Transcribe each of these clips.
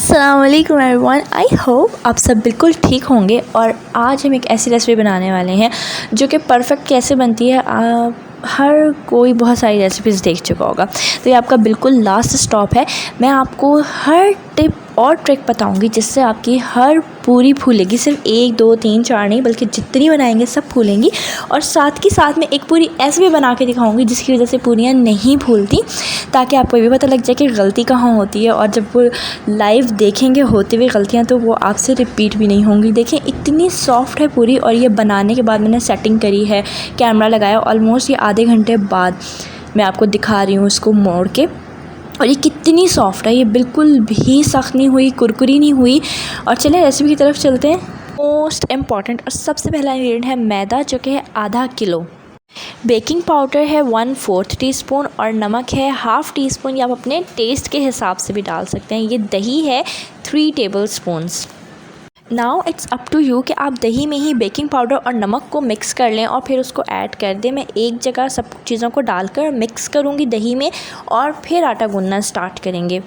अस्सलाम वालेकुम everyone. I hope आप सब बिल्कुल ठीक होंगे। और आज हम एक ऐसी रेसिपी बनाने वाले हैं जो कि परफेक्ट कैसे बनती है। आप हर कोई बहुत सारी रेसिपीज़ देख चुका होगा, तो ये आपका बिल्कुल लास्ट स्टॉप है। मैं आपको हर टिप और ट्रिक बताऊंगी जिससे आपकी हर पूरी फूलेगी। सिर्फ 1 2 3 4 नहीं, बल्कि जितनी बनाएंगे सब फूलेंगी। और साथ के साथ में एक पूरी ऐसे भी बना के दिखाऊंगी जिसकी वजह से पूरियाँ नहीं फूलती, ताकि आपको ये भी पता लग जाए कि गलती कहाँ होती है। और जब वो लाइव देखेंगे होते हुए गलतियाँ, तो वो आपसे रिपीट भी नहीं होंगी। देखें इतनी सॉफ्ट है पूरी। और ये बनाने के बाद मैंने सेटिंग करी है, कैमरा लगाया, ऑलमोस्ट ये आधे घंटे बाद मैं आपको दिखा रही हूँ इसको मोड़ के। और ये कितनी सॉफ्ट है, ये बिल्कुल भी सख्त नहीं हुई, कुरकुरी नहीं हुई। और चलिए रेसिपी की तरफ चलते हैं। मोस्ट इम्पॉर्टेंट और सबसे पहला इंग्रेडिएंट है मैदा, जो कि है आधा किलो। बेकिंग पाउडर है 1/4 टीस्पून और नमक है 1/2 टीस्पून, या आप अपने टेस्ट के हिसाब से भी डाल सकते हैं। ये दही है 3 tablespoons. Now it's up to you कि आप दही में ही बेकिंग पाउडर और नमक को मिक्स कर लें और फिर उसको ऐड कर दें। मैं एक जगह सब चीज़ों को डालकर मिक्स करूँगी दही में, और फिर आटा गूंदना स्टार्ट करेंगे।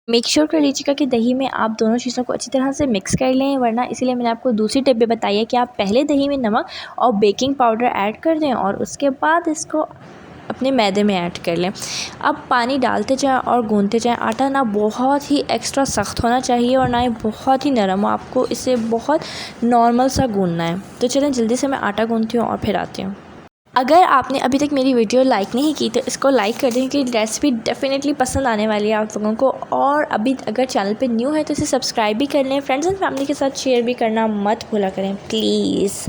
मेक श्योर कर लीजिएगा कि दही में आप दोनों चीज़ों को अच्छी तरह से मिक्स कर लें, वरना इसीलिए मैंने आपको दूसरी टिप भी बताई है कि आप पहले दही में नमक और बेकिंग पाउडर ऐड कर दें और उसके बाद इसको अपने मैदे में ऐड कर लें। अब पानी डालते जाएं और गूंदते जाएं। आटा ना बहुत ही एक्स्ट्रा सख्त होना चाहिए और ना ही बहुत ही नरम। आपको इसे बहुत नॉर्मल सा गूंदना है। तो चलें जल्दी से मैं आटा गूंदती हूँ और फिर आती हूँ। अगर आपने अभी तक मेरी वीडियो लाइक नहीं की तो इसको लाइक कर दें, क्योंकि रेसिपी डेफिनेटली पसंद आने वाली है आप लोगों को। और अभी अगर चैनल पे न्यू है तो इसे सब्सक्राइब भी कर लें। फ्रेंड्स एंड फैमिली के साथ शेयर भी करना मत भूला करें प्लीज़।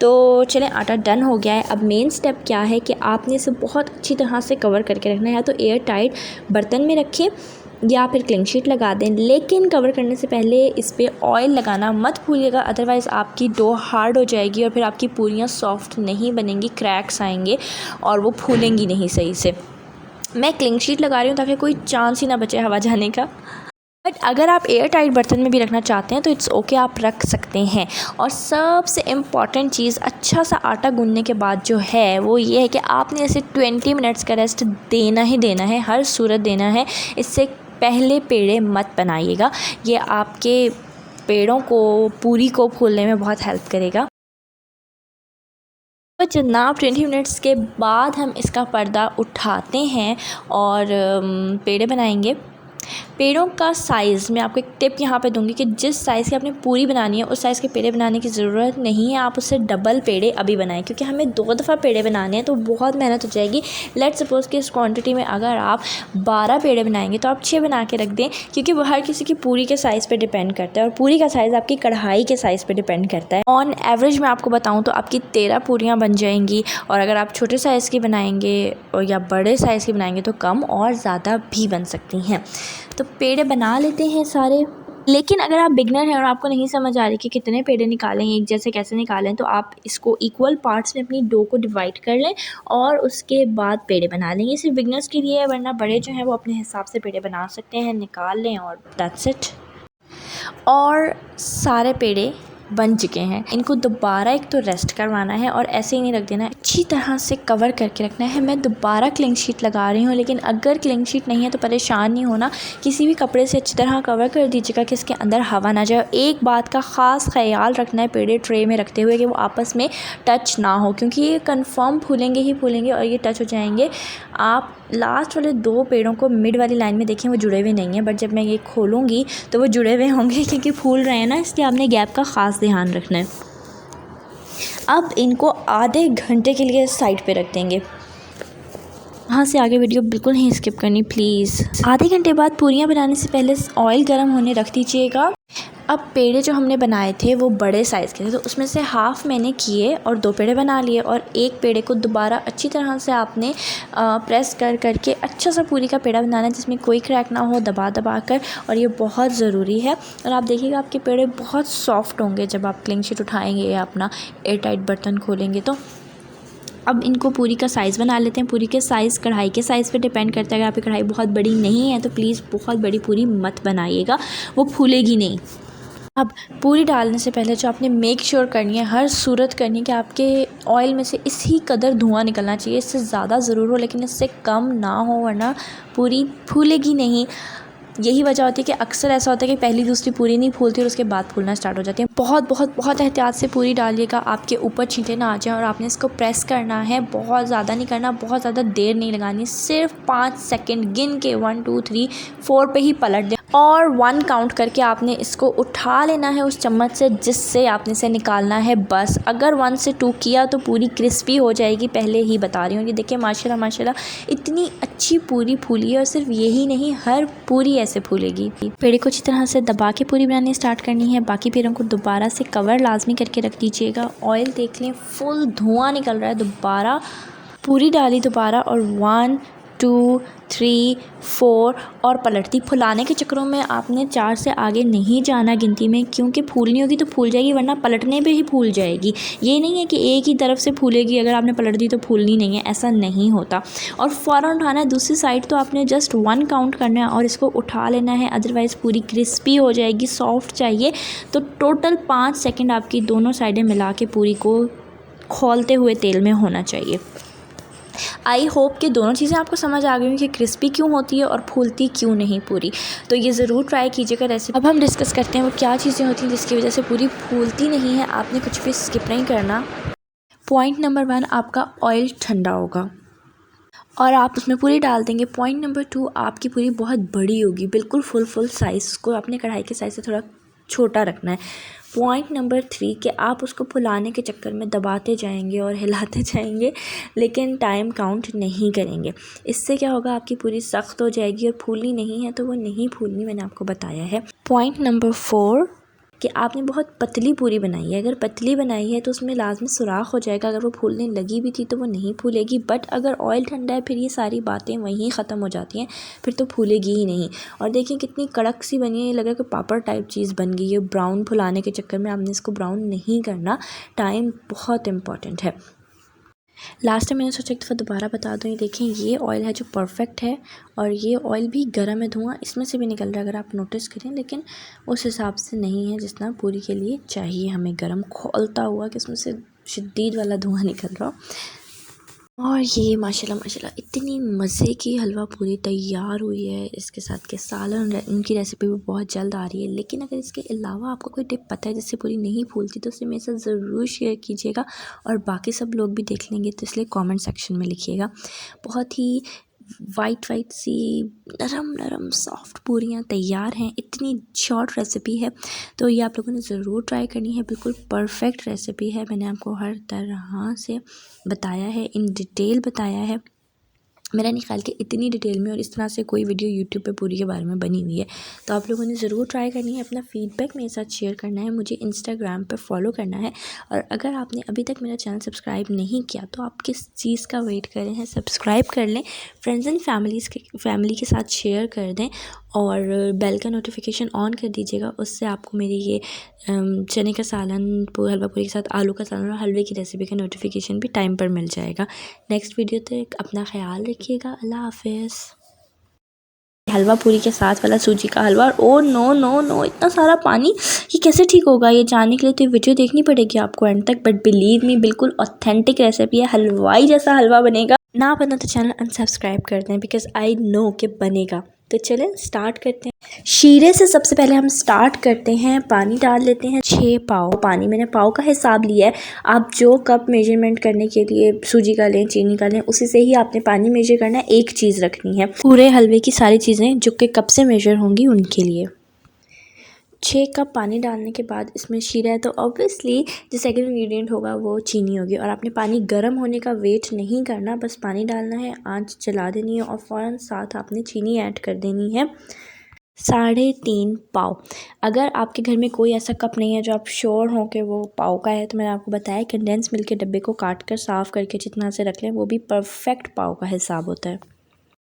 तो चलें आटा डन हो गया है। अब मेन स्टेप क्या है कि आपने इसे बहुत अच्छी तरह से कवर करके रखना है। या तो एयर टाइट बर्तन में रखें या फिर क्लिंग शीट लगा दें, लेकिन कवर करने से पहले इस पर ऑयल लगाना मत भूलिएगा, अदरवाइज़ आपकी डो हार्ड हो जाएगी और फिर आपकी पूरियाँ सॉफ्ट नहीं बनेंगी, क्रैक्स आएंगे और वो फूलेंगी नहीं सही से। मैं क्लिंग शीट लगा रही हूँ ताकि कोई चांस ही ना बचे हवा जाने का। बट अगर आप एयर टाइट बर्तन में भी रखना चाहते हैं तो इट्स ओके, आप रख सकते हैं। और सबसे इम्पॉर्टेंट चीज़ अच्छा सा आटा गूंदने के बाद जो है वो ये है कि आपने इसे 20 मिनट्स का रेस्ट देना ही देना है, हर सूरत देना है। इससे पहले पेड़े मत बनाइएगा, ये आपके पेड़ों को पूरी को फूलने में बहुत हेल्प करेगा। तो जनाब 20 मिनट्स के बाद हम इसका पर्दा उठाते हैं और पेड़े बनाएंगे। पेड़ों का साइज़ मैं आपको एक टिप यहाँ पे दूंगी कि जिस साइज़ की आपने पूरी बनानी है उस साइज़ के पेड़े बनाने की ज़रूरत नहीं है। आप उससे डबल पेड़े अभी बनाएं, क्योंकि हमें 2 दफ़ा पेड़े बनाने हैं तो बहुत मेहनत हो जाएगी। लेट्स सपोज़ कि इस क्वांटिटी में अगर आप 12 पेड़े बनाएंगे तो आप 6 बना के रख दें, क्योंकि वो हर किसी की पूरी के साइज़ पर डिपेंड करता है और पूरी का साइज़ आपकी कढ़ाई के साइज़ पर डिपेंड करता है। ऑन एवरेज मैं आपको बताऊँ तो आपकी 13 पूरियाँ बन जाएंगी। और अगर आप छोटे साइज़ की बनाएंगे और या बड़े साइज़ की बनाएंगे तो कम और ज़्यादा भी बन सकती हैं। तो पेड़े बना लेते हैं सारे। लेकिन अगर आप बिगनर हैं और आपको नहीं समझ आ रही कि कितने पेड़े निकालें, एक जैसे कैसे निकालें, तो आप इसको इक्वल पार्ट्स में अपनी डो को डिवाइड कर लें और उसके बाद पेड़े बना लें। ये सिर्फ बिगनर्स के लिए है, वरना बड़े जो हैं वो अपने हिसाब से पेड़े बना सकते हैं। निकाल लें और दैट्स इट। और सारे पेड़े बन चुके हैं। इनको दोबारा एक तो रेस्ट करवाना है और ऐसे ही नहीं रख देना, अच्छी तरह से कवर करके रखना है। मैं दोबारा क्लिंग शीट लगा रही हूँ, लेकिन अगर क्लिंग शीट नहीं है तो परेशान नहीं होना, किसी भी कपड़े से अच्छी तरह कवर कर दीजिएगा कि इसके अंदर हवा ना जाए। एक बात का ख़ास ख्याल रखना है पेड़े ट्रे में रखते हुए कि वो आपस में टच ना हो, क्योंकि ये कन्फर्म फूलेंगे ही फूलेंगे और ये टच हो जाएंगे। आप लास्ट वाले 2 पेड़ों को मिड वाली लाइन में देखें, वो जुड़े हुए नहीं हैं, बट जब मैं ये खोलूँगी तो वो जुड़े हुए होंगे, क्योंकि फूल रहे हैं ना, इसलिए आपने गैप का ख़ास ध्यान रखना है। अब इनको आधे घंटे के लिए साइड पे रख देंगे। वहाँ से आगे वीडियो बिल्कुल नहीं स्किप करनी प्लीज़। आधे घंटे बाद पूरियाँ बनाने से पहले ऑयल गर्म होने रख दीजिएगा। अब पेड़े जो हमने बनाए थे वो बड़े साइज़ के थे, तो उसमें से हाफ़ मैंने किए और 2 पेड़े बना लिए। और एक पेड़े को दोबारा अच्छी तरह से आपने प्रेस कर करके अच्छा सा पूरी का पेड़ा बनाना है, जिसमें कोई क्रैक ना हो, दबा दबा कर। और ये बहुत ज़रूरी है। और आप देखिएगा आपके पेड़े बहुत सॉफ्ट होंगे जब आप क्लिंग शीट उठाएँगे या अपना एयर टाइट बर्तन खोलेंगे तो। अब इनको पूरी का साइज़ बना लेते हैं। पूरी के साइज़ कढ़ाई के साइज़ पे डिपेंड करता है। अगर आपकी कढ़ाई बहुत बड़ी नहीं है तो प्लीज़ बहुत बड़ी पूरी मत बनाइएगा, वो फूलेगी नहीं। अब पूरी डालने से पहले जो आपने मेक श्योर करनी है, हर सूरत करनी है कि आपके ऑयल में से इसी कदर धुआं निकलना चाहिए। इससे ज़्यादा ज़रूर हो लेकिन इससे कम ना हो, वरना पूरी फूलेगी नहीं। यही वजह होती है कि अक्सर ऐसा होता है कि पहली दूसरी पूरी नहीं फूलती और उसके बाद फूलना स्टार्ट हो जाती है। बहुत बहुत बहुत एहतियात से पूरी डालिएगा, आपके ऊपर छींटे ना आ जाए। और आपने इसको प्रेस करना है, बहुत ज़्यादा नहीं करना, बहुत ज़्यादा देर नहीं लगानी, सिर्फ 5 सेकंड गिन के 1 2 3 4 पे ही पलट दें और 1 काउंट करके आपने इसको उठा लेना है उस चम्मच से जिससे आपने इसे निकालना है। बस अगर 1 से 2 किया तो पूरी क्रिस्पी हो जाएगी, पहले ही बता रही हूँ। ये देखिए माशाल्लाह माशाल्लाह इतनी अच्छी पूरी फूली है। और सिर्फ यही नहीं, हर पूरी ऐसे फूलेगी। पेड़े को अच्छी तरह से दबा के पूरी बनानी स्टार्ट करनी है। बाकी पेड़ों को दोबारा से कवर लाजमी करके रख दीजिएगा। ऑयल देख लें, फुल धुआं निकल रहा है। दोबारा पूरी डाली दोबारा और 1 2 3 4 और पलटती। फुलाने के चक्करों में आपने 4 से आगे नहीं जाना गिनती में, क्योंकि फूलनी होगी तो फूल जाएगी, वरना पलटने पे ही फूल जाएगी। ये नहीं है कि एक ही तरफ से फूलेगी, अगर आपने पलट दी तो फूलनी नहीं है, ऐसा नहीं होता। और फ़ौरन उठाना है दूसरी साइड, तो आपने जस्ट 1 काउंट करना है और इसको उठा लेना है, अदरवाइज़ पूरी क्रिस्पी हो जाएगी। सॉफ्ट चाहिए तो टोटल 5 सेकेंड आपकी दोनों साइडें मिला के पूरी को खोलते हुए तेल में होना चाहिए। आई होप कि दोनों चीज़ें आपको समझ आ गई हों कि क्रिस्पी क्यों होती है और फूलती क्यों नहीं पूरी। तो ये ज़रूर ट्राई कीजिएगा रेसिपी। अब हम डिस्कस करते हैं वो क्या चीज़ें होती हैं जिसकी वजह से पूरी फूलती नहीं है। आपने कुछ भी स्किप नहीं करना। पॉइंट नंबर 1, आपका ऑयल ठंडा होगा और आप उसमें पूरी डाल देंगे। पॉइंट नंबर 2, आपकी पूरी बहुत बड़ी होगी, बिल्कुल फुल साइज़। उसको अपने कढ़ाई के साइज़ से थोड़ा छोटा रखना है। पॉइंट नंबर 3 कि आप उसको फुलाने के चक्कर में दबाते जाएंगे और हिलाते जाएंगे, लेकिन टाइम काउंट नहीं करेंगे। इससे क्या होगा, आपकी पूरी सख्त हो जाएगी और फूलनी नहीं है तो वो नहीं फूलनी, मैंने आपको बताया है। पॉइंट नंबर 4 कि आपने बहुत पतली पूरी बनाई है। अगर पतली बनाई है तो उसमें लाजमी सुराख हो जाएगा, अगर वो फूलने लगी भी थी तो वो नहीं फूलेगी। बट अगर ऑयल ठंडा है फिर ये सारी बातें वहीं ख़त्म हो जाती हैं, फिर तो फूलेगी ही नहीं। और देखिए कितनी कड़क सी बनी है, ये लगा कि पापड़ टाइप चीज़ बन गई है। ब्राउन फुलाने के चक्कर में आपने इसको ब्राउन नहीं करना, टाइम बहुत इम्पॉर्टेंट है। लास्ट टाइम मैंने सोचा एक दफ़ा दोबारा बता दूँ। ये देखें, ये ऑयल है जो परफेक्ट है और ये ऑयल भी गर्म है, धुआं इसमें से भी निकल रहा है अगर आप नोटिस करें, लेकिन उस हिसाब से नहीं है जितना पूरी के लिए चाहिए हमें गर्म खोलता हुआ कि इसमें से शदीद वाला धुआं निकल रहा हो। और ये माशाल्लाह माशाल्लाह इतनी मज़े की हलवा पूरी तैयार हुई है। इसके साथ के सालन, इनकी रेसिपी भी बहुत जल्द आ रही है। लेकिन अगर इसके अलावा आपको कोई टिप पता है जिससे पूरी नहीं फूलती तो उसे मेरे साथ ज़रूर शेयर कीजिएगा और बाकी सब लोग भी देख लेंगे, तो इसलिए कमेंट सेक्शन में लिखिएगा। बहुत ही वाइट सी नरम सॉफ्ट पूरियाँ तैयार हैं। इतनी शॉर्ट रेसिपी है तो ये आप लोगों ने ज़रूर ट्राई करनी है। बिल्कुल परफेक्ट रेसिपी है, मैंने आपको हर तरह से बताया है, इन डिटेल बताया है। मेरा नहीं ख्याल कि इतनी डिटेल में और इस तरह से कोई वीडियो यूट्यूब पे पूरी के बारे में बनी हुई है। तो आप लोगों ने ज़रूर ट्राई करनी है, अपना फ़ीडबैक मेरे साथ शेयर करना है, मुझे इंस्टाग्राम पे फॉलो करना है। और अगर आपने अभी तक मेरा चैनल सब्सक्राइब नहीं किया तो आप किस चीज़ का वेट कर रहे हैं, सब्सक्राइब कर लें, फ्रेंड्स एंड फैमिली के साथ शेयर कर दें और बेल का नोटिफिकेशन ऑन कर दीजिएगा। उससे आपको मेरी ये चने का सालन, हलवा पूरी के साथ आलू का सालन और हलवे की रेसिपी का नोटिफिकेशन भी टाइम पर मिल जाएगा। नेक्स्ट वीडियो तक अपना ख्याल रखिएगा। अल्लाह हाफिज़। हलवा पूरी के साथ वाला सूजी का हलवा, ओ नो नो नो, इतना सारा पानी, ये कैसे ठीक होगा? ये जानने के लिए तो वीडियो देखनी पड़ेगी आपको एंड तक। बट बिलीव मी, बिल्कुल ऑथेंटिक रेसिपी है, हलवाई जैसा हलवा बनेगा। ना बना तो चैनल अनसब्सक्राइब कर दें, बिकॉज आई नो कि बनेगा। तो चलें स्टार्ट करते हैं। शीरे से सबसे पहले हम स्टार्ट करते हैं। पानी डाल लेते हैं 6 पाव पानी, मैंने पाव का हिसाब लिया है। आप जो कप मेजरमेंट करने के लिए सूजी का लें, चीनी का लें, उसी से ही आपने पानी मेजर करना है। एक चीज़ रखनी है, पूरे हलवे की सारी चीज़ें जो कि कप से मेजर होंगी उनके लिए। 6 कप पानी डालने के बाद इसमें शीरा है तो ऑब्वियसली जो सेकंड इंग्रेडिएंट होगा वो चीनी होगी। और आपने पानी गर्म होने का वेट नहीं करना, बस पानी डालना है, आंच जला देनी है और फ़ौरन साथ आपने चीनी ऐड कर देनी है। 3.5 पाव। अगर आपके घर में कोई ऐसा कप नहीं है जो आप श्योर हों कि वो पाव का है, तो मैंने आपको बताया कंडेंस मिल्क के डब्बे को काट कर साफ़ करके जितना से रख लें, वो भी परफेक्ट पाव का हिसाब होता है।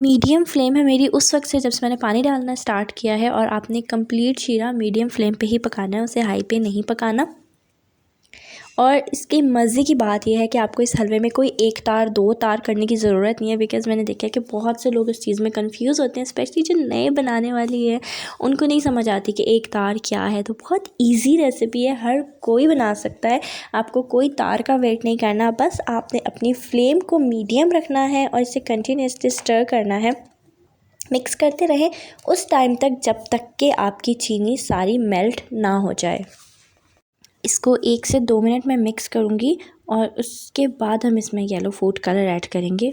मीडियम फ्लेम है मेरी उस वक्त से जब से मैंने पानी डालना स्टार्ट किया है। और आपने कंप्लीट शीरा मीडियम फ्लेम पे ही पकाना है, उसे हाई पे नहीं पकाना। और इसके मज़े की बात यह है कि आपको इस हलवे में कोई 1 तार 2 तार करने की ज़रूरत नहीं है, बिकॉज़ मैंने देखा है कि बहुत से लोग इस चीज़ में कंफ्यूज होते हैं, स्पेशली जो नए बनाने वाली है उनको नहीं समझ आती कि 1 तार क्या है। तो बहुत इजी रेसिपी है, हर कोई बना सकता है, आपको कोई तार का वेट नहीं करना। बस आपने अपनी फ्लेम को मीडियम रखना है और इसे कंटिन्यूसली स्टर करना है मिक्स करते रहें उस टाइम तक जब तक कि आपकी चीनी सारी मेल्ट ना हो जाए। इसको 1 से 2 मिनट में मिक्स करूँगी और उसके बाद हम इसमें येलो फूड कलर ऐड करेंगे।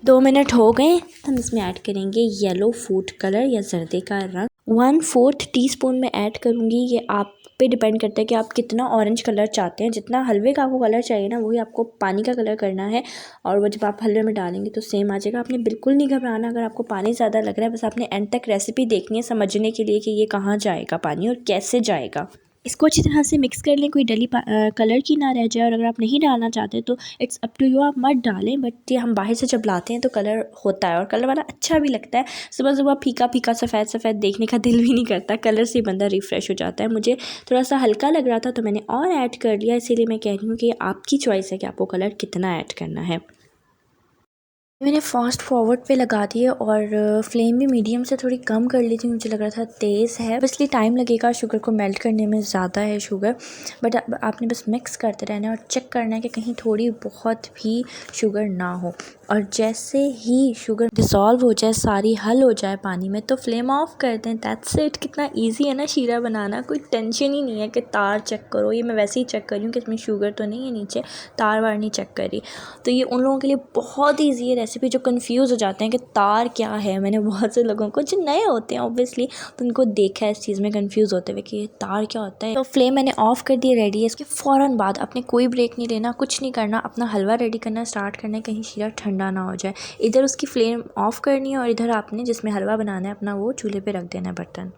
2 मिनट हो गए, हम इसमें ऐड करेंगे येलो फूड कलर या जर्दे का रंग 1/4 टीस्पून में ऐड करूँगी। ये आप पे डिपेंड करता है कि आप कितना ऑरेंज कलर चाहते हैं। जितना हलवे का आपको कलर चाहिए ना, वही आपको पानी का कलर करना है और वो जब आप हलवे में डालेंगे तो सेम आ जाएगा। आपने बिल्कुल नहीं घबराना अगर आपको पानी ज़्यादा लग रहा है, बस आपने एंड तक रेसिपी देखनी है समझने के लिए कि ये कहाँ जाएगा पानी और कैसे जाएगा। इसको अच्छी तरह से मिक्स कर लें, कोई डली कलर की ना रह जाए। और अगर आप नहीं डालना चाहते तो इट्स अप टू यू, आप मत डालें। बट ये हम बाहर से जब लाते हैं तो कलर होता है और कलर वाला अच्छा भी लगता है। सुबह सुबह फीका फीका सफ़ेद सफ़ेद देखने का दिल भी नहीं करता, कलर से बंदा रिफ़्रेश हो जाता है। मुझे थोड़ा सा हल्का लग रहा था तो मैंने और ऐड कर लिया, इसीलिए मैं कह रही हूँ कि आपकी चॉइस है कि आपको कलर कितना ऐड करना है। मैंने फास्ट फॉरवर्ड पे लगा दिए और फ्लेम भी मीडियम से थोड़ी कम कर ली थी, मुझे लग रहा था तेज़ है, इसलिए टाइम लगेगा शुगर को मेल्ट करने में, ज़्यादा है शुगर। बट आपने बस मिक्स करते रहना है और चेक करना है कि कहीं थोड़ी बहुत भी शुगर ना हो। और जैसे ही शुगर डिज़ोल्व हो जाए, सारी हल हो जाए पानी में, तो फ्लेम ऑफ कर दें। That's it. कितना ईजी है ना शीरा बनाना, कोई टेंशन ही नहीं है कि तार चेक करो। ये मैं वैसे ही चेक कर रही हूँ कि इसमें शुगर तो नहीं है, नीचे तार वार नहीं चेक करी। तो ये उन लोगों के लिए बहुत ईजी है रेसिपी जो कंफ्यूज हो जाते हैं कि तार क्या है। मैंने बहुत से लोगों को जो नए होते हैं ऑब्वियसली, तो उनको देखा है इस चीज़ में कंफ्यूज होते हुए कि ये तार क्या होता है। तो फ्लेम मैंने ऑफ कर दिया, रेडी है। इसके फ़ौरन बाद अपने कोई ब्रेक नहीं लेना, कुछ नहीं करना, अपना हलवा रेडी करना स्टार्ट करना है, कहीं शीरा ठंडा ना हो जाए। इधर उसकी फ्लेम ऑफ करनी है और इधर आपने जिसमें हलवा बनाना है अपना, वो चूल्हे पे रख देना है बर्तन।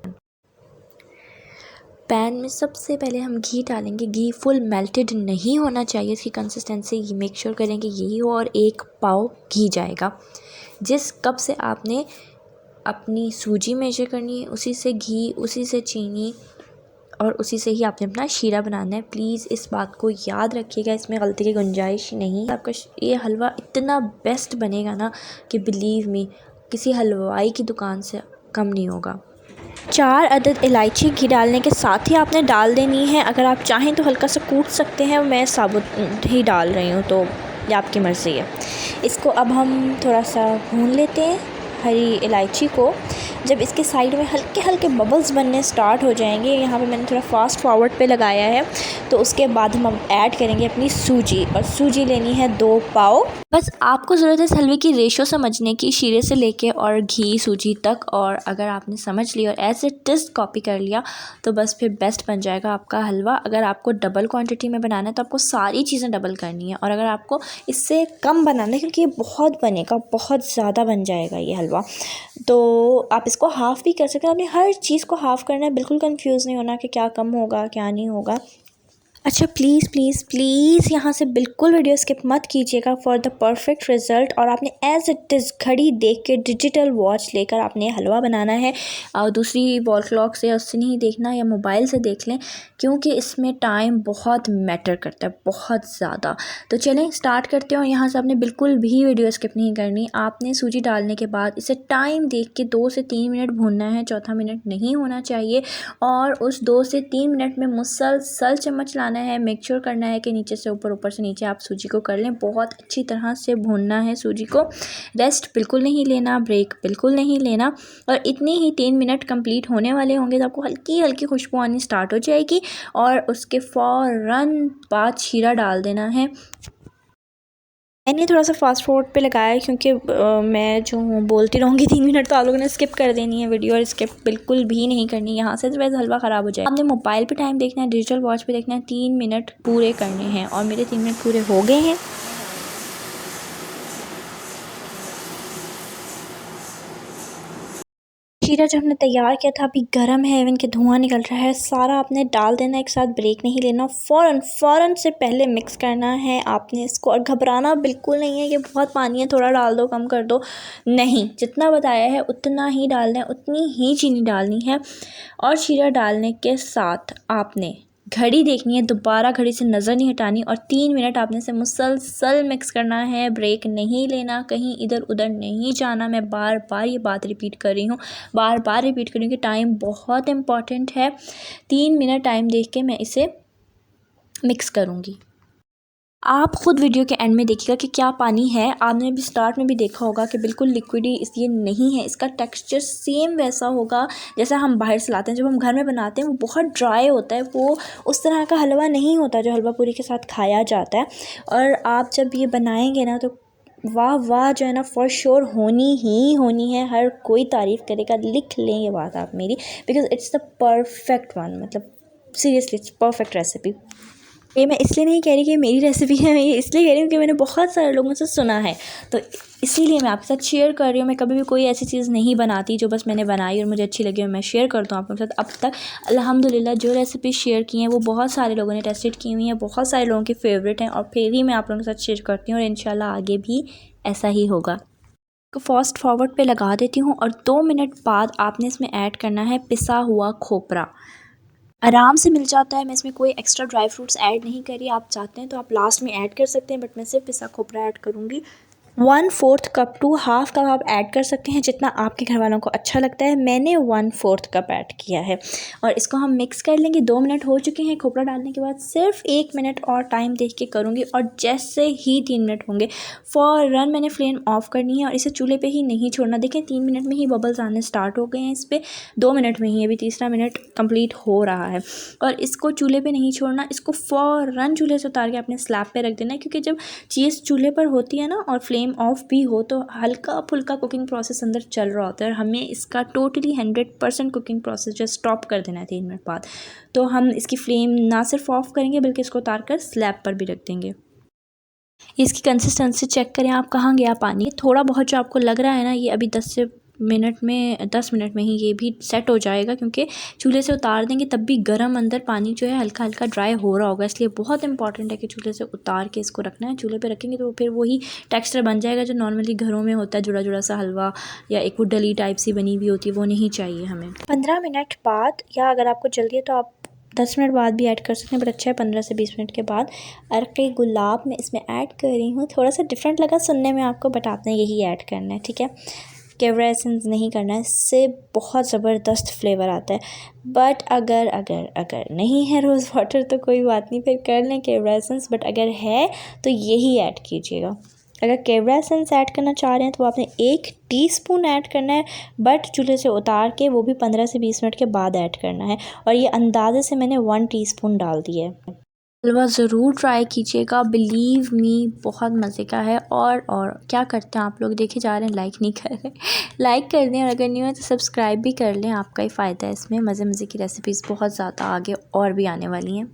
पैन में सबसे पहले हम घी डालेंगे। घी फुल मेल्टेड नहीं होना चाहिए, इसकी कंसिस्टेंसी मेक श्योर करें कि यही हो। और 1 पाव घी जाएगा। जिस कप से आपने अपनी सूजी मेजर करनी है, उसी से घी, उसी से चीनी और उसी से ही आपने अपना शीरा बनाना है। प्लीज़ इस बात को याद रखिएगा, इसमें गलती की गुंजाइश नहीं। आपका ये हलवा इतना बेस्ट बनेगा ना कि बिलीव मी, किसी हलवाई की दुकान से कम नहीं होगा। 4 अदद इलायची घी डालने के साथ ही आपने डाल देनी है। अगर आप चाहें तो हल्का सा कूट सकते हैं, मैं साबुत ही डाल रही हूँ, तो ये आपकी मर्ज़ी है। इसको अब हम थोड़ा सा भून लेते हैं हरी इलायची को। जब इसके साइड में हल्के हल्के बबल्स बनने स्टार्ट हो जाएंगे, यहाँ पे मैंने थोड़ा फास्ट फॉरवर्ड पे लगाया है, तो उसके बाद हम अब ऐड करेंगे अपनी सूजी। और सूजी लेनी है 2 पाव। बस आपको ज़रूरत है इस हलवे की रेशो समझने की, शीरे से लेके और घी सूजी तक। और अगर आपने समझ लिया और एज इट इज़ कॉपी कर लिया तो बस फिर बेस्ट बन जाएगा आपका हलवा। अगर आपको डबल क्वांटिटी में बनाना है तो आपको सारी चीज़ें डबल करनी है, और अगर आपको इससे कम बनाना है, क्योंकि ये बहुत बनेगा, बहुत ज़्यादा बन जाएगा ये हलवा, तो आप इसको हाफ़ भी कर सकते हैं। आपने हर चीज़ को हाफ़ करना है, बिल्कुल कंफ्यूज नहीं होना कि क्या कम होगा क्या नहीं होगा। अच्छा प्लीज़ प्लीज़ प्लीज़ यहाँ से बिल्कुल वीडियो स्किप मत कीजिएगा फॉर द परफेक्ट रिज़ल्ट। और आपने एज इट इज़ घड़ी देख के, डिजिटल वॉच लेकर आपने हलवा बनाना है। दूसरी वॉल क्लॉक से उससे नहीं देखना, या मोबाइल से देख लें, क्योंकि इसमें टाइम बहुत मैटर करता है, बहुत ज़्यादा। तो चलें स्टार्ट करते हैं। और यहाँ से आपने बिल्कुल भी वीडियो स्किप नहीं करनी। आपने सूजी डालने के बाद इसे टाइम देख के 2 से 3 मिनट भूनना है, चौथा मिनट नहीं होना चाहिए। और उस 2 से 3 मिनट में मुसलसल चम्मच लाना है, मेक श्योर करना है कि नीचे से ऊपर, ऊपर से नीचे आप सूजी को कर लें। बहुत अच्छी तरह से भूनना है सूजी को, रेस्ट बिल्कुल नहीं लेना, ब्रेक बिल्कुल नहीं लेना। और इतने ही 3 मिनट कंप्लीट होने वाले होंगे तो आपको हल्की हल्की खुशबू आनी स्टार्ट हो जाएगी और उसके फ़ौरन बाद शीरा डाल देना है। मैंने थोड़ा सा फास्ट फॉरवर्ड पे लगाया है क्योंकि मैं जो हूँ बोलती रहूँगी 3 मिनट, तो आप लोगों ने स्किप कर देनी है वीडियो, और स्किप बिल्कुल भी नहीं करनी यहाँ से, तो वैसे हलवा ख़राब हो जाए। आपने मोबाइल पे टाइम देखना है, डिजिटल वॉच पे देखना है, 3 मिनट पूरे करने हैं। और मेरे 3 मिनट पूरे हो गए हैं। शीरा जो हमने तैयार किया था अभी गर्म है, इवन कि धुआं निकल रहा है। सारा आपने डाल देना एक साथ, ब्रेक नहीं लेना। फ़ौरन से पहले मिक्स करना है आपने इसको। और घबराना बिल्कुल नहीं है कि बहुत पानी है, थोड़ा डाल दो, कम कर दो, नहीं, जितना बताया है उतना ही डालना है, उतनी ही चीनी डालनी है। और शीरा डालने के साथ आपने घड़ी देखनी है, दोबारा घड़ी से नज़र नहीं हटानी। और 3 मिनट आपने इसे मुसलसल मिक्स करना है, ब्रेक नहीं लेना, कहीं इधर उधर नहीं जाना। मैं बार बार ये बात रिपीट कर रही हूँ, बार बार रिपीट कर रही हूँ कि टाइम बहुत इम्पॉर्टेंट है। 3 मिनट टाइम देख के मैं इसे मिक्स करूँगी। आप ख़ुद वीडियो के एंड में देखिएगा कि क्या पानी है। आपने भी स्टार्ट में भी देखा होगा कि बिल्कुल लिक्विडी इसलिए नहीं है, इसका टेक्सचर सेम वैसा होगा जैसा हम बाहर से लाते हैं। जब हम घर में बनाते हैं वो बहुत ड्राई होता है, वो उस तरह का हलवा नहीं होता जो हलवा पूरी के साथ खाया जाता है। और आप जब ये बनाएंगे ना तो वाह वाह जो है ना फॉर श्योर होनी ही होनी है। हर कोई तारीफ़ करेगा, लिख लें ये बात आप मेरी, because it's the perfect one. मतलब सीरियसली इट्स परफेक्ट रेसिपी। ये मैं इसलिए नहीं कह रही कि मेरी रेसिपी है, मैं ये इसलिए कह रही हूँ कि मैंने बहुत सारे लोगों से सुना है, तो इसीलिए मैं आपके साथ शेयर कर रही हूँ। मैं कभी भी कोई ऐसी चीज़ नहीं बनाती जो बस मैंने बनाई और मुझे अच्छी लगी और मैं शेयर करता हूँ आपके साथ। अब तक अल्हम्दुलिल्लाह जो रेसिपी शेयर की हैं वो बहुत सारे लोगों ने टेस्टेड की हुई हैं, बहुत सारे लोगों की फेवरेट हैं, और फिर ही मैं आप लोगों के साथ शेयर करती हूँ और इंशाल्लाह आगे भी ऐसा ही होगा। तो फास्ट फॉरवर्ड पे लगा देती हूँ और 2 मिनट बाद आपने इसमें ऐड करना है पिसा हुआ खोपरा। आराम से मिल जाता है, मैं इसमें कोई एक्स्ट्रा ड्राई फ्रूट्स ऐड नहीं करी। आप चाहते हैं तो आप लास्ट में ऐड कर सकते हैं, बट मैं सिर्फ पिसा खोपरा ऐड करूँगी। 1/4 कप टू हाफ़ कप आप ऐड कर सकते हैं जितना आपके घर वालों को अच्छा लगता है। मैंने 1/4 कप ऐड किया है और इसको हम मिक्स कर लेंगे। 2 मिनट हो चुके हैं खोपरा डालने के बाद, सिर्फ 1 मिनट और टाइम देख के करूँगी और जैसे ही 3 मिनट होंगे फ़ौरन मैंने फ्लेम ऑफ़ करनी है और इसे चूल्हे पे ही नहीं छोड़ना। देखें 3 मिनट में ही बबल्स आने स्टार्ट हो गए हैं इस पर, 2 मिनट में ही, अभी तीसरा मिनट कंप्लीट हो रहा है। और इसको चूल्हे पे नहीं छोड़ना, इसको फ़ौरन चूल्हे से उतार के अपने स्लैब पे रख देना है, क्योंकि जब चीज़ चूल्हे पर होती है ना और फ्लेम ऑफ भी हो तो हल्का फुल्का कुकिंग प्रोसेस अंदर चल रहा होता है और हमें इसका टोटली 100% कुकिंग प्रोसेस जो स्टॉप कर देना है 3 मिनट बाद। तो हम इसकी फ्लेम ना सिर्फ ऑफ करेंगे बल्कि इसको उतार कर स्लैब पर भी रख देंगे। इसकी कंसिस्टेंसी चेक करें आप, कहाँ गया पानी। थोड़ा बहुत जो आपको लग रहा है ना, ये अभी 10 मिनट में ही ये भी सेट हो जाएगा, क्योंकि चूल्हे से उतार देंगे तब भी गर्म अंदर पानी जो है हल्का हल्का ड्राई हो रहा होगा। इसलिए बहुत इंपॉर्टेंट है कि चूल्हे से उतार के इसको रखना है। चूल्हे पे रखेंगे तो फिर वही टेक्सचर बन जाएगा जो नॉर्मली घरों में होता है, जुड़ा जुड़ा सा हलवा या एक वो डली टाइप सी बनी हुई होती है, वो नहीं चाहिए हमें। 15 मिनट बाद, या अगर आपको जल्दी है तो आप 10 मिनट बाद भी ऐड कर सकते हैं, बट अच्छा है 15 से 20 मिनट के बाद। अरक़े गुलाब मैं इसमें ऐड कर रही हूँ। थोड़ा सा डिफरेंट लगा सुनने में आपको, बट आपने यही ऐड करना है, ठीक है। केवड़ा एसेंस नहीं करना है, इससे बहुत ज़बरदस्त फ्लेवर आता है। बट अगर नहीं है रोज़ वाटर तो कोई बात नहीं, फिर कर लें केवड़ा एसेंस, बट अगर है तो यही ऐड कीजिएगा। अगर केवड़ा एसेंस ऐड करना चाह रहे हैं तो आपने 1 टीस्पून ऐड करना है, बट चूल्हे से उतार के वो भी 15 से 20 मिनट के बाद ऐड करना है। और ये अंदाज़े से मैंने 1 टीस्पून डाल दिया है। हलवा ज़रूर ट्राई कीजिएगा, बिलीव मी बहुत मज़े का है। और क्या करते हैं आप लोग, देखे जा रहे हैं लाइक नहीं कर रहे लाइक कर दें, और अगर नहीं हो तो सब्सक्राइब भी कर लें, आपका ही फ़ायदा है इसमें। मज़े की रेसिपीज़ बहुत ज़्यादा आगे और भी आने वाली हैं।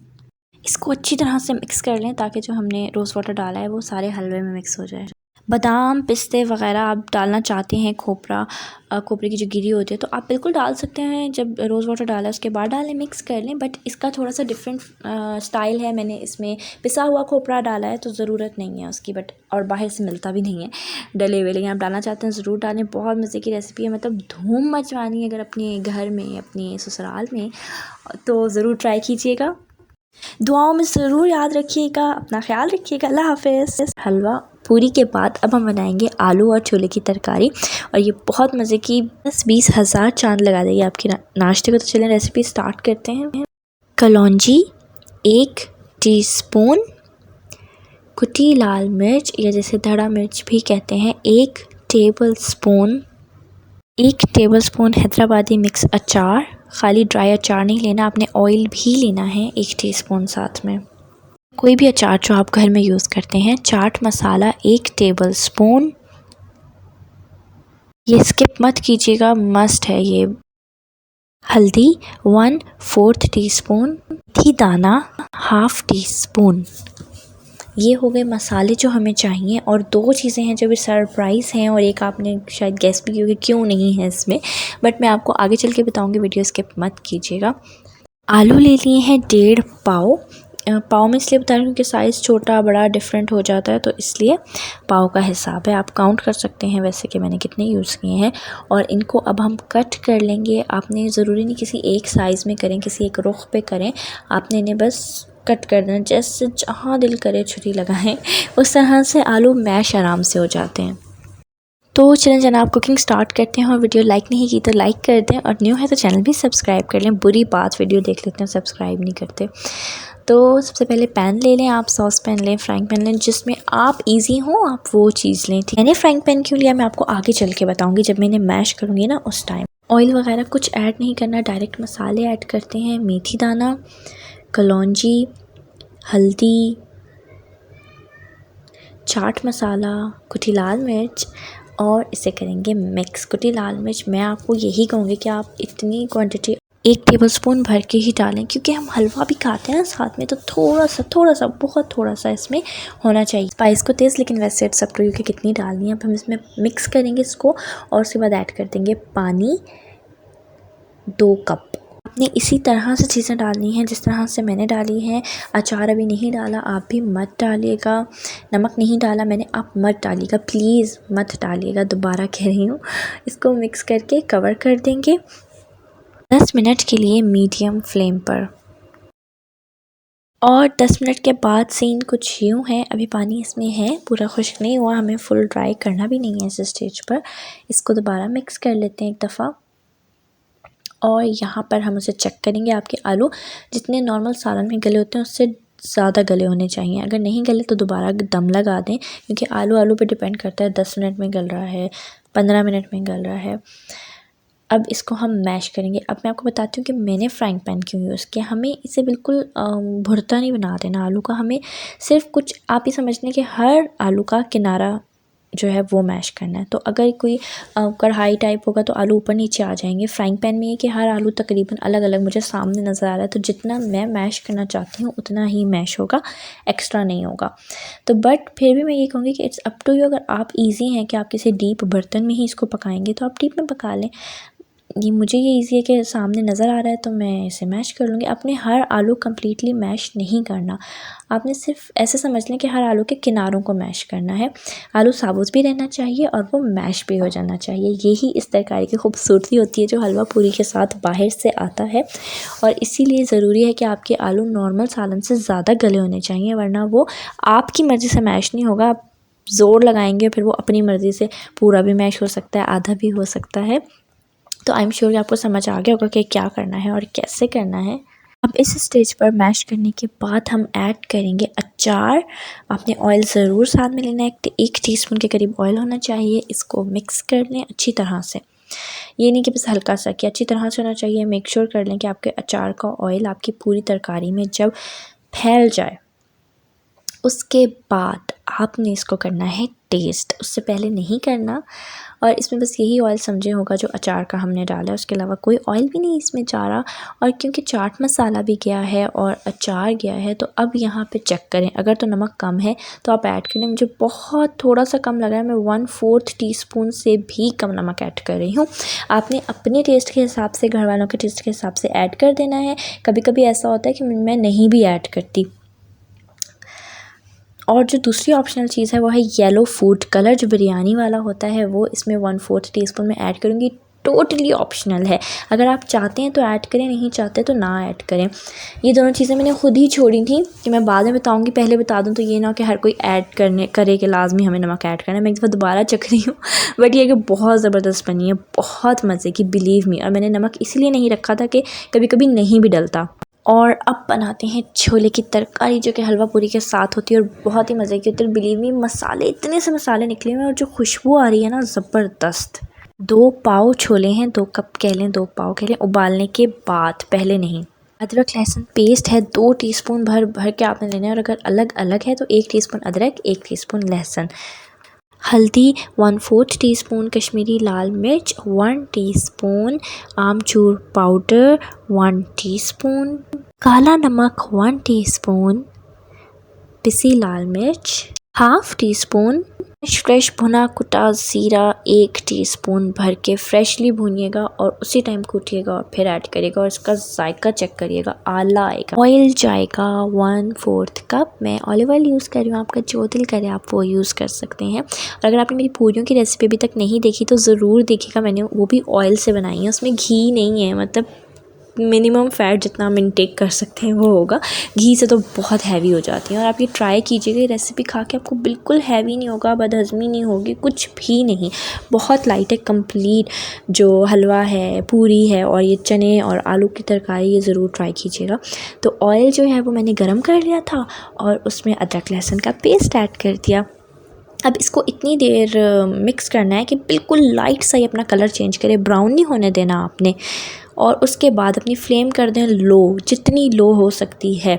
इसको अच्छी तरह से मिक्स कर लें ताकि जो हमने रोज़ वाटर डाला है वो सारे हलवे में मिक्स हो जाए। बादाम पिस्ते वगैरह आप डालना चाहते हैं, खोपरे की जो गिरी होती है तो आप बिल्कुल डाल सकते हैं। जब रोज़ वाटर डाला उसके बाद डालें, मिक्स कर लें। बट इसका थोड़ा सा डिफरेंट स्टाइल है, मैंने इसमें पिसा हुआ खोपरा डाला है तो ज़रूरत नहीं है उसकी, बट और बाहर से मिलता भी नहीं है डले हुए। लेकिन आप डालना चाहते हैं ज़रूर डालें, बहुत मज़े की रेसिपी है। मतलब धूम मचवानी है अगर अपने घर में, अपने ससुराल में, तो ज़रूर ट्राई कीजिएगा। दुआओं में ज़रूर याद रखिएगा, अपना ख्याल रखिएगा। अल्लाह हाफ़िज़। हलवा पूरी के बाद अब हम बनाएंगे आलू और छोले की तरकारी, और ये बहुत मज़े की 10-20 हज़ार चांद लगा देगी आपके नाश्ते को। तो चलें रेसिपी स्टार्ट करते हैं। कलौंजी 1 टीस्पून, कुटी लाल मिर्च या जैसे धड़ा मिर्च भी कहते हैं 1 टेबलस्पून, 1 टेबलस्पून हैदराबादी मिक्स अचार। खाली ड्राई अचार नहीं लेना, आपने ऑयल भी लेना है 1 टीस्पून साथ में, कोई भी अचार जो आप घर में यूज़ करते हैं। चाट मसाला 1 टेबलस्पून, ये स्किप मत कीजिएगा, मस्ट है ये। हल्दी 1/4 टीस्पून, मेथी दाना 1/2 टीस्पून। ये हो गए मसाले जो हमें चाहिए। और 2 चीज़ें हैं जो भी सरप्राइज़ हैं, और एक आपने शायद गेस भी की होगी क्यों नहीं है इसमें, बट मैं आपको आगे चल के बताऊँगी, वीडियो स्किप मत कीजिएगा। आलू ले लिए हैं 1.5 पाव। पाव में इसलिए बता रही हूँ कि साइज़ छोटा बड़ा डिफरेंट हो जाता है, तो इसलिए पाव का हिसाब है। आप काउंट कर सकते हैं वैसे कि मैंने कितने यूज़ किए हैं। और इनको अब हम कट कर लेंगे। आपने ज़रूरी नहीं किसी एक साइज़ में करें, किसी एक रुख पे करें, आपने इन्हें बस कट कर देना, जैसे जहाँ दिल करे छुरी लगाएं, उस तरह से आलू मैश आराम से हो जाते हैं। तो चलें जनाब कुकिंग स्टार्ट करते हैं। और वीडियो लाइक नहीं की तो लाइक कर दें, और न्यू है तो चैनल भी सब्सक्राइब कर लें। बुरी बात वीडियो देख लेते हैं सब्सक्राइब नहीं करते। तो सबसे पहले पैन ले लें आप, सॉस पैन लें, फ्राइंग पैन लें, जिसमें आप इजी हो आप वो चीज़ लें। ठीक, मैंने फ्राइंग पैन क्यों लिया मैं आपको आगे चल के बताऊँगी, जब मैंने मैश करूँगी ना उस टाइम। ऑयल वगैरह कुछ ऐड नहीं करना, डायरेक्ट मसाले ऐड करते हैं। मेथी दाना, कलौंजी, हल्दी, चाट मसाला, कुटी लाल मिर्च, और इसे करेंगे मिक्स। कुटी लाल मिर्च मैं आपको यही कहूँगी कि आप इतनी क्वांटिटी 1 टेबलस्पून भर के ही डालें, क्योंकि हम हलवा भी खाते हैं ना साथ में, तो थोड़ा सा बहुत थोड़ा सा इसमें होना चाहिए। स्पाइस को तेज़, लेकिन वैसे इट्स अप टू यू कि कितनी डालनी है। अब हम इसमें मिक्स करेंगे इसको, और उसके बाद ऐड कर देंगे पानी 2 कप। आपने इसी तरह से चीज़ें डालनी हैं जिस तरह से मैंने डाली हैं। अचार अभी नहीं डाला, आप भी मत डालिएगा। नमक नहीं डाला मैंने, आप मत डालिएगा, प्लीज़ मत डालिएगा, दोबारा कह रही हूँ। इसको मिक्स करके कवर कर देंगे 10 मिनट के लिए मीडियम फ्लेम पर। और 10 मिनट के बाद सीन कुछ यूँ है, अभी पानी इसमें है, पूरा खुश्क नहीं हुआ, हमें फुल ड्राई करना भी नहीं है इस स्टेज पर। इसको दोबारा मिक्स कर लेते हैं एक दफ़ा, और यहाँ पर हम उसे चेक करेंगे। आपके आलू जितने नॉर्मल सालन में गले होते हैं उससे ज़्यादा गले होने चाहिए। अगर नहीं गले तो दोबारा दम लगा दें, क्योंकि आलू पे डिपेंड करता है 10 मिनट में गल रहा है, 15 मिनट में गल रहा है। अब इसको हम मैश करेंगे। अब मैं आपको बताती हूँ कि मैंने फ्राइंग पैन क्यों यूज़ किया। हमें इसे बिल्कुल भुरता नहीं बना देना आलू का, हमें सिर्फ कुछ आप ही समझ लें कि हर आलू का किनारा जो है वो मैश करना है। तो अगर कोई कढ़ाई टाइप होगा तो आलू ऊपर नीचे आ जाएंगे। फ्राइंग पैन में ये कि हर आलू तकरीबन अलग अलग मुझे सामने नज़र आ रहा है, तो जितना मैं मैश करना चाहती हूँ उतना ही मैश होगा, एक्स्ट्रा नहीं होगा। तो बट फिर भी मैं ये कहूँगी कि इट्स अप टू यू। अगर आप ईजी हैं कि आप किसी डीप बर्तन में ही इसको पकाएंगे तो आप डीप में पका लें। ये मुझे ये ईज़ी है कि सामने नज़र आ रहा है तो मैं इसे मैश कर लूँगी। आपने हर आलू कम्प्लीटली मैश नहीं करना, आपने सिर्फ ऐसे समझ लें कि हर आलू के किनारों को मैश करना है। आलू साबुत भी रहना चाहिए और वो मैश भी हो जाना चाहिए। यही इस तरकारी की खूबसूरती होती है जो हलवा पूरी के साथ बाहर से आता है। और इसीलिए ज़रूरी है कि आपके आलू नॉर्मल सालन से ज़्यादा गले होने चाहिए, वरना वो आपकी मर्ज़ी से मैश नहीं होगा। आप ज़ोर लगाएंगे फिर वो अपनी मर्ज़ी से पूरा भी मैश हो सकता है, आधा भी हो सकता है। तो आई एम श्योर आपको समझ आ गया होगा कि क्या करना है और कैसे करना है। अब इस स्टेज पर मैश करने के बाद हम ऐड करेंगे अचार। आपने ऑयल ज़रूर साथ में लेना है, 1 टीस्पून के करीब ऑयल होना चाहिए। इसको मिक्स कर लें अच्छी तरह से, ये नहीं कि बस हल्का सा, कि अच्छी तरह से होना चाहिए। मेक श्योर कर लें कि आपके अचार का ऑयल आपकी पूरी तरकारी में जब फैल जाए, उसके बाद आपने इसको करना है टेस्ट, उससे पहले नहीं करना। और इसमें बस यही ऑयल समझे होगा जो अचार का हमने डाला है, उसके अलावा कोई ऑयल भी नहीं इसमें जा रहा। और क्योंकि चाट मसाला भी गया है और अचार गया है, तो अब यहाँ पे चेक करें, अगर तो नमक कम है तो आप ऐड करें। मुझे बहुत थोड़ा सा कम लग रहा है, मैं 1/4 टीस्पून से भी कम नमक ऐड कर रही हूँ। आपने अपने टेस्ट के हिसाब से, घर वालों के टेस्ट के हिसाब से ऐड कर देना है। कभी कभी ऐसा होता है कि मैं नहीं भी ऐड करती। और जो दूसरी ऑप्शनल चीज़ है वो है येलो फूड कलर, जो बिरयानी वाला होता है, वो इसमें 1/4 टीस्पून में ऐड करूँगी। टोटली ऑप्शनल है, अगर आप चाहते हैं तो ऐड करें, नहीं चाहते तो ना ऐड करें। ये दोनों चीज़ें मैंने खुद ही छोड़ी थी कि मैं बाद में बताऊँगी, पहले बता दूँ तो ये ना कि हर कोई ऐड करे कि लाजमी हमें नमक ऐड करना है। मैं एक दफ़ा दोबारा चख रही हूँ, बट ये कि बहुत ज़बरदस्त बनी है, बहुत मज़े की, बिलीव मी। और मैंने नमक इसलिए नहीं रखा था कि कभी कभी नहीं भी डलता। और अब बनाते हैं छोले की तरकारी, जो कि हलवा पूरी के साथ होती है और बहुत ही मज़े की होती है। बिलीव मी, मसाले, इतने से मसाले निकले हुए हैं और जो खुशबू आ रही है ना, ज़बरदस्त। 2 पाव छोले हैं, 2 कप कह लें, 2 पाव कह लें, उबालने के बाद, पहले नहीं। अदरक लहसुन पेस्ट है 2 टीस्पून भर के आपने लेना है, और अगर अलग अलग है तो 1 टीस्पून अदरक, 1 टीस्पून लहसुन। हल्दी 1/4 टीस्पून, कश्मीरी लाल मिर्च 1 टीस्पून, आमचूर पाउडर 1 टीस्पून, काला नमक 1 टीस्पून, पिसी लाल मिर्च 1/2 टीस्पून, फ्रेश भुना कुटा ज़ीरा 1 टीस्पून भर के फ्रेशली भूनिएगा और उसी टाइम कूटिएगा और फिर ऐड करिएगा और इसका जायका चेक करिएगा, आला आएगा। ऑयल जाएगा 1/4 कप। मैं ऑलिव ऑयल यूज़ कर रही हूँ, आपका जो दिल करे आप वो यूज़ कर सकते हैं। और अगर आपने मेरी पूरियों की रेसिपी अभी तक नहीं देखी तो ज़रूर देखिएगा, मैंने वो भी ऑयल से बनाई है, उसमें घी नहीं है, मतलब मिनिमम फ़ैट जितना हम इनटेक कर सकते हैं वो होगा। घी से तो बहुत हैवी हो जाती है। और आप ये ट्राई कीजिएगा, ये रेसिपी खा के आपको बिल्कुल हैवी नहीं होगा, बदहज़मी नहीं होगी, कुछ भी नहीं, बहुत लाइट है। कंप्लीट जो हलवा है, पूरी है और ये चने और आलू की तरकारी, ये ज़रूर ट्राई कीजिएगा। तो ऑयल जो है वो मैंने गरम कर लिया था और उसमें अदरक लहसुन का पेस्ट ऐड कर दिया। अब इसको इतनी देर मिक्स करना है कि बिल्कुल लाइट सा ही अपना कलर चेंज करे, ब्राउन नहीं होने देना आपने। और उसके बाद अपनी फ्लेम कर दें लो, जितनी लो हो सकती है।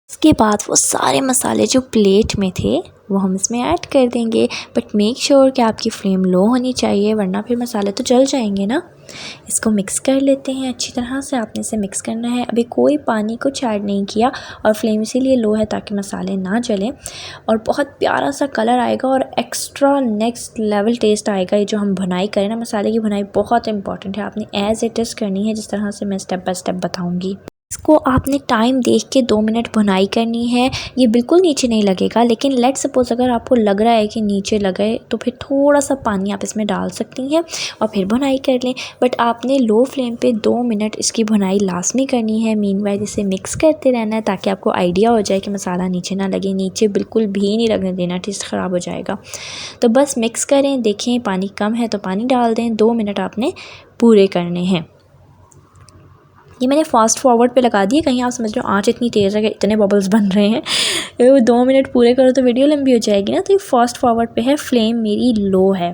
उसके बाद वो सारे मसाले जो प्लेट में थे वो हम इसमें ऐड कर देंगे, बट मेक श्योर कि आपकी फ्लेम लो होनी चाहिए, वरना फिर मसाले तो जल जाएंगे ना। इसको मिक्स कर लेते हैं अच्छी तरह से, आपने इसे मिक्स करना है। अभी कोई पानी कुछ ऐड नहीं किया और फ्लेम इसीलिए लो है ताकि मसाले ना जलें, और बहुत प्यारा सा कलर आएगा और एक्स्ट्रा नेक्स्ट लेवल टेस्ट आएगा। ये जो हम भुनाई करें ना, मसाले की भुनाई बहुत इंपॉर्टेंट है, आपने एज़ इट इज़ करनी है जिस तरह से मैं स्टेप बाय स्टेप बताऊँगी। इसको आपने टाइम देख के 2 मिनट भुनाई करनी है। ये बिल्कुल नीचे नहीं लगेगा, लेकिन लेट सपोज़ अगर आपको लग रहा है कि नीचे लगे तो फिर थोड़ा सा पानी आप इसमें डाल सकती हैं और फिर भुनाई कर लें। बट आपने लो फ्लेम पे 2 मिनट इसकी भुनाई लाजमी करनी है। मीनवाइल इसे मिक्स करते रहना है ताकि आपको आइडिया हो जाए कि मसाला नीचे ना लगे। नीचे बिल्कुल भी नहीं लगने देना, टेस्ट ख़राब हो जाएगा। तो बस मिक्स करें, देखें पानी कम है तो पानी डाल दें। 2 मिनट आपने पूरे करने हैं। ये मैंने फास्ट फॉरवर्ड पे लगा दिए, कहीं आप समझ रहे हो आँच इतनी तेज़ है कि इतने बबल्स बन रहे हैं। 2 मिनट पूरे करो तो वीडियो लंबी हो जाएगी ना, तो ये फास्ट फॉरवर्ड पे है, फ्लेम मेरी लो है।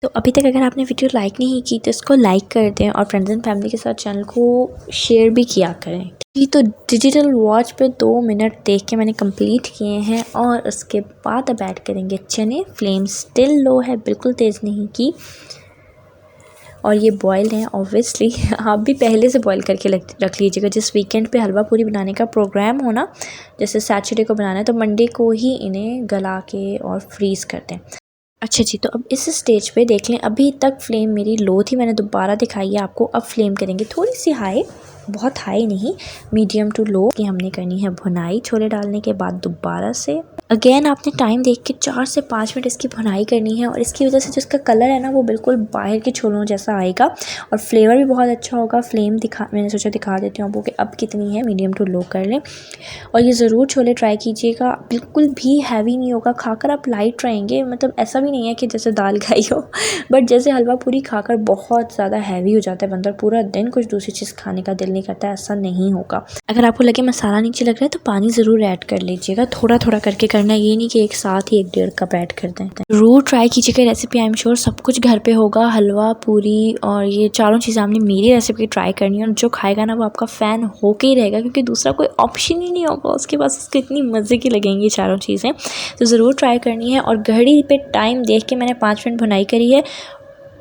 तो अभी तक अगर आपने वीडियो लाइक नहीं की तो इसको लाइक कर दें और फ्रेंड्स एंड फैमिली के साथ चैनल को शेयर भी किया करें। जी, तो डिजिटल वॉच पे 2 मिनट देख के मैंने कंप्लीट किए हैं और उसके बाद अब ऐड करेंगे चने। फ्लेम स्टिल लो है, बिल्कुल तेज़ नहीं की। और ये बॉयल हैं ऑब्वियसली, आप भी पहले से बॉयल करके रख लीजिएगा। जिस वीकेंड पे हलवा पूरी बनाने का प्रोग्राम हो ना, जैसे सैटरडे को बनाना है तो मंडे को ही इन्हें गला के और फ्रीज़ कर दें। अच्छा जी, तो अब इस स्टेज पे देख लें, अभी तक फ्लेम मेरी लो थी, मैंने दोबारा दिखाई है आपको। अब फ्लेम करेंगे थोड़ी सी हाई, बहुत हाई नहीं, मीडियम टू लो की हमने करनी है भुनाई। छोले डालने के बाद दोबारा से अगेन आपने टाइम देख के 4 से 5 मिनट इसकी भुनाई करनी है। और इसकी वजह से जो इसका कलर है ना वो बिल्कुल बाहर के छोलों जैसा आएगा और फ्लेवर भी बहुत अच्छा होगा। फ्लेम मैंने सोचा दिखा देती हूँ आपको कि अब कितनी है, मीडियम टू लो कर लें। और ये ज़रूर छोले ट्राई कीजिएगा, बिल्कुल भी हैवी नहीं होगा, खाकर आप लाइट रहेंगे। मतलब ऐसा भी नहीं है कि जैसे दाल खाई हो, बट जैसे हलवा पूरी खाकर बहुत ज़्यादा हैवी हो जाता है बंदा, पूरा दिन कुछ दूसरी चीज़ खाने का दिल नहीं करता, ऐसा नहीं होगा। अगर आपको लगे मसाला नीचे लग रहा है तो पानी ज़रूर ऐड कर लीजिएगा, थोड़ा थोड़ा करके करना है, ये नहीं कि एक साथ ही 1-1.5 कप ऐड कर दें। ज़रूर ट्राई कीजिएगा रेसिपी, आई एम श्योर सब कुछ घर पे होगा। हलवा पूरी और ये चारों चीज़ें आपने मेरी रेसिपी ट्राई करनी है और जो खाएगा ना वो आपका फ़ैन होके ही रहेगा, क्योंकि दूसरा कोई ऑप्शन ही नहीं होगा उसके पास। उसको इतनी मज़े की लगेंगी चारों चीज़ें, तो ज़रूर ट्राई करनी है। और घड़ी पे टाइम देख के मैंने 5 मिनट भुनाई करी है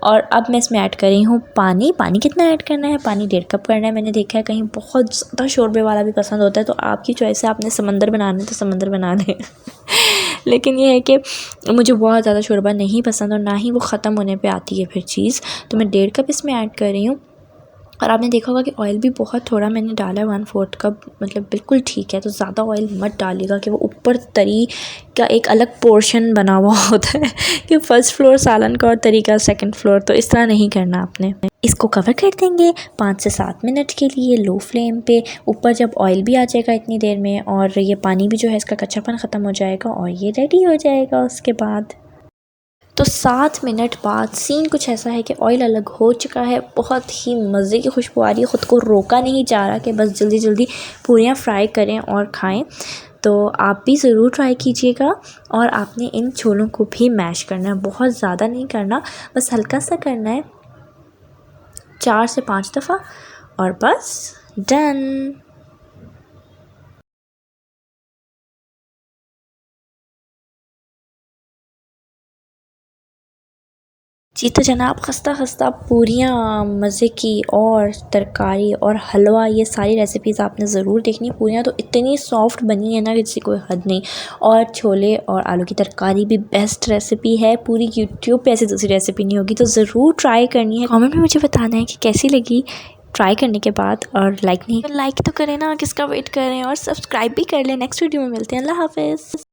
और अब मैं इसमें ऐड कर रही हूँ पानी। पानी कितना ऐड करना है? पानी 1.5 कप करना है। मैंने देखा है कहीं बहुत ज़्यादा शोरबे वाला भी पसंद होता है, तो आपकी चॉइस है, आपने समंदर बनाना है तो समंदर बना लें। लेकिन ये है कि मुझे बहुत ज़्यादा शोरबा नहीं पसंद और ना ही वो ख़त्म होने पे आती है फिर चीज़, तो मैं 1.5 कप इसमें ऐड कर रही हूँ। और आपने देखा होगा कि ऑयल भी बहुत थोड़ा मैंने डाला है, 1/4 कप, मतलब बिल्कुल ठीक है। तो ज़्यादा ऑयल मत डालिएगा कि वो ऊपर तरी का एक अलग पोर्शन बना हुआ होता है कि फर्स्ट फ्लोर सालन का और तरी का सेकंड फ्लोर, तो इस तरह नहीं करना आपने। इसको कवर कर देंगे 5 से 7 मिनट के लिए लो फ्लेम पे। ऊपर जब ऑयल भी आ जाएगा इतनी देर में और ये पानी भी जो है इसका कच्चापन ख़त्म हो जाएगा और ये रेडी हो जाएगा। उसके बाद तो 7 मिनट बाद सीन कुछ ऐसा है कि ऑयल अलग हो चुका है, बहुत ही मज़े की खुशबू आ रही है, ख़ुद को रोका नहीं जा रहा कि बस जल्दी जल्दी पूरियाँ फ्राई करें और खाएं। तो आप भी ज़रूर ट्राई कीजिएगा। और आपने इन छोलों को भी मैश करना है, बहुत ज़्यादा नहीं करना, बस हल्का सा करना है, 4 से 5 दफ़ा और बस डन। जी, तो जनाब खस्ता खस्ता पूरियाँ मज़े की और तरकारी और हलवा, ये सारी रेसिपीज़ आपने ज़रूर देखनी। पूरियाँ तो इतनी सॉफ्ट बनी है ना कि जिसकी कोई हद नहीं, और छोले और आलू की तरकारी भी बेस्ट रेसिपी है। पूरी यूट्यूब पे ऐसी दूसरी रेसिपी नहीं होगी, तो ज़रूर ट्राई करनी है। कमेंट में मुझे बताना है कि कैसी लगी ट्राई करने के बाद। और लाइक नहीं, लाइक तो करें ना, किसका वेट कर रहे हैं, और सब्सक्राइब भी कर लें। नेक्स्ट वीडियो में मिलते हैं, अल्लाह हाफ़िज़।